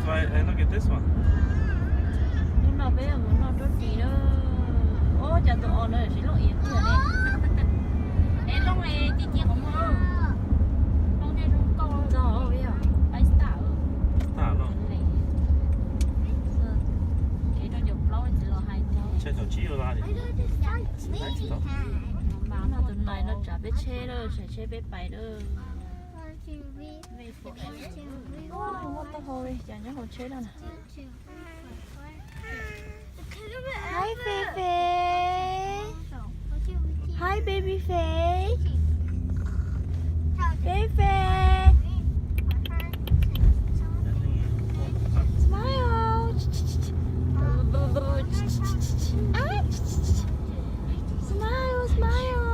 why I look at this one. Nhưng mà bây giờ muốn nó đốt gì đó. Ô, chả tụi nó sẽ lỗi yên nữa này. Em lúc này chị không mơ. Lúc này không có rồi bây giờ. Anh start. Start luôn. Cái nó dùng lâu thì lo hay thôi. Chơi thằng chi rồi ra đi. Mà nó tuần này nó trả bé chê đó, chê bé bảy đó. What the hell? Chả nhớ hồ chế đâu nè. Hi Fefe. Hi baby face. Fefe. Smile. Smile, smile.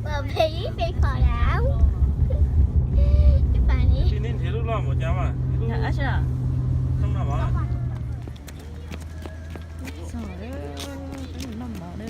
Bà phí phải khỏi đảo. Cái bà này. Đi nên thế lúc lo một nhau mà. Dạ, chưa? Không nào bảo. Trời ơi, cái nó mở đây.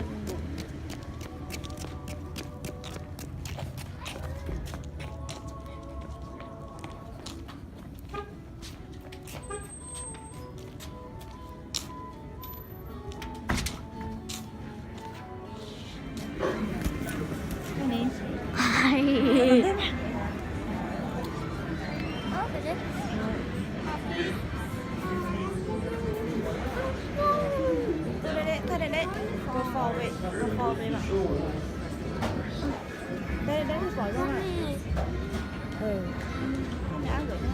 Đây thì bỏ ra này. Không đã gửi nó.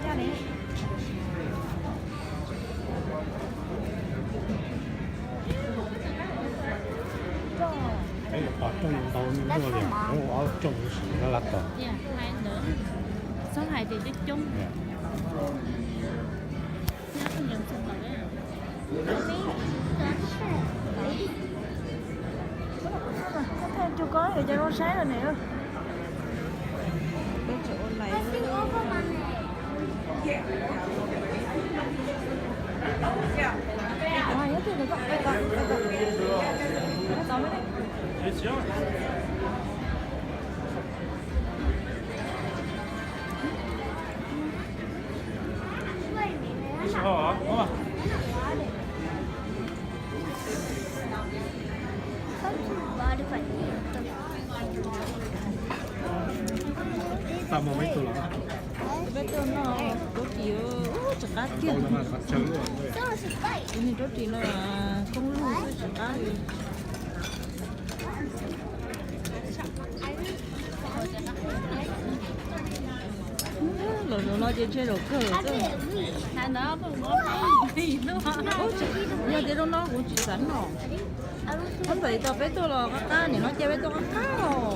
Ra đấy. ở trong đầu nó liền ở trong nó lắc rồi. Dạ, hai nữa. Số 2 thì đích chung. Nó không nhận xong rồi đấy. Có thêm chưa có thì cho nó sáng rồi nè. Cái chỗ này. Ngoài hết thì nó gọi đây gọi. Nó tóm đấy. It's yours. Hả? Ủa? Tao mà mấy tụi nó. Cái chỗ nó có chiều chặt cá kia. Nó mà bắt chơi rồi. Cái này rốt thì nó là không lưu cái chặt cá gì. Rồi nó chơi đồ cờ chứ. Hai nó cũng có gì nữa. Nhưng cái đó nó cũng chỉ sẵn rồi. Không phải tao biết tôi là cá này nó chơi biết tôi cá rồi.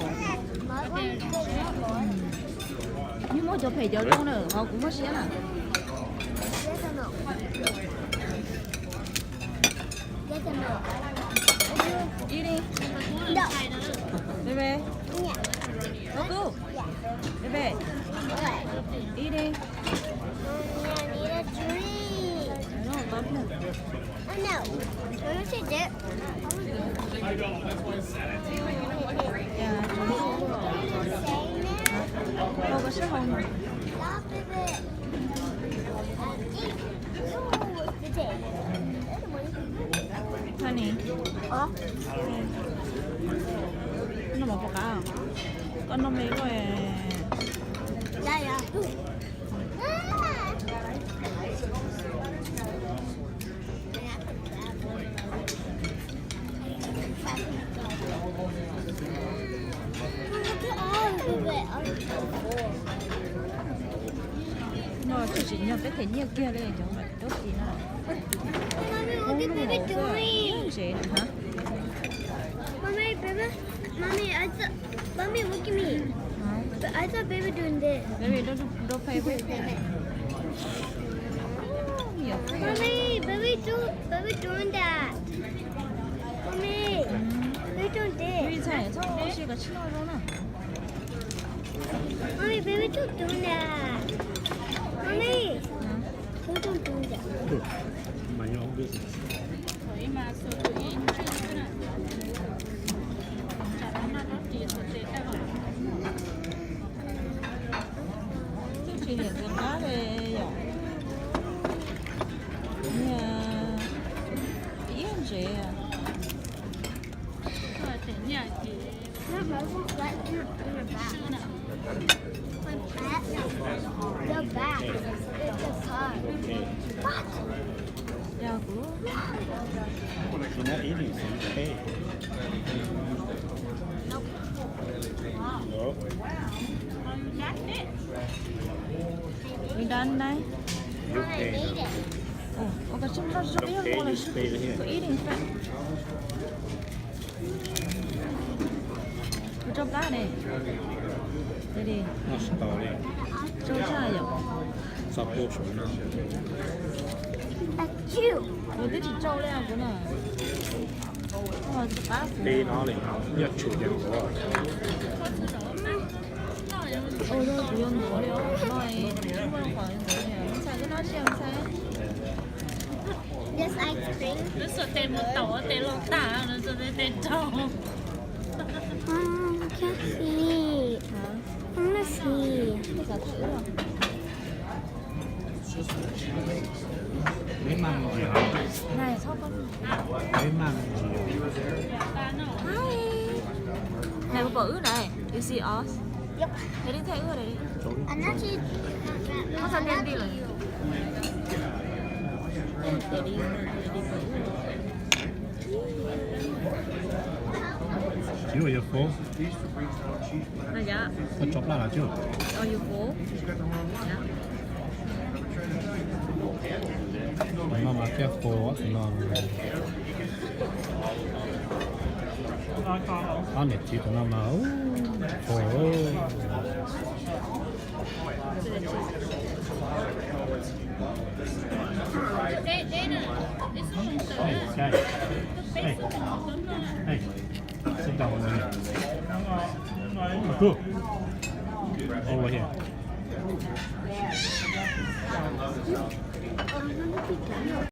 Nhưng mà cho phải cho đâu nữa, họ cũng có xé nè. Đi đi. Bebe. Go. Bebe. Đi đi. Nó tốt nè. Dạ, đâu có sức không mà. Honey. Nó một cá à? Con nó mấy rồi. Đây à. Nó chỉ nhập cái thế nhiều kia đây chẳng phải tốt gì nào. Mommy, what is baby doing? Gì hả? Mommy, baby, mommy, mommy, look at me. But I thought baby doing this. Baby, don't play with it. Mommy, baby doing that. don't 绿 dare. 菜这种东西个吃到中呢。 Mommy, baby, don't do that. Mommy, 嗯， don't do that. Good. Mind your own business. 可以吗？所以这个呢，咱们那都底是这个吧。这是也是哪里有？呀，变质呀。这等下给 Not my fault, but you're back. 吃呢。 My back. Your back. It's a car. Okay. What? 要不？ You're not eating, so you pay. No. 你单来。 You I pay. made it. 哦，我个什么时候没有过来是？可以领饭。不找干的。对的， Not story. 周下有。 Stop your show now. That's you. 我得去照亮不呢。我这个巴士。 Đi nó liền học. Nhất chủ nhân của tôi. 哦，都不用多了，那中文好像多了。你才跟他讲噻。 This ice cream. 你说得不到，得老大，你说得得到。 I can't see. 啊， I wanna see. 你咋吃了？ Mấy măng gì hả? 那也超过。 Mấy măng gì? Hi. Này một bự này, you see us? Yep. Để đi theo người này đi. I'm actually. Có sao đen đi rồi. Để đi bự. Chỉ là phố. Này dạ. Có chọc là chưa? Ở yêu phố. Dạ. Nó mà cái phố á thì nó 拉卡了。 nó nhiệt chỉ của nó mà phố. Đây nè. Đây xuống từ. Hey, hey, hey. Sit down over here. Cool. Over here.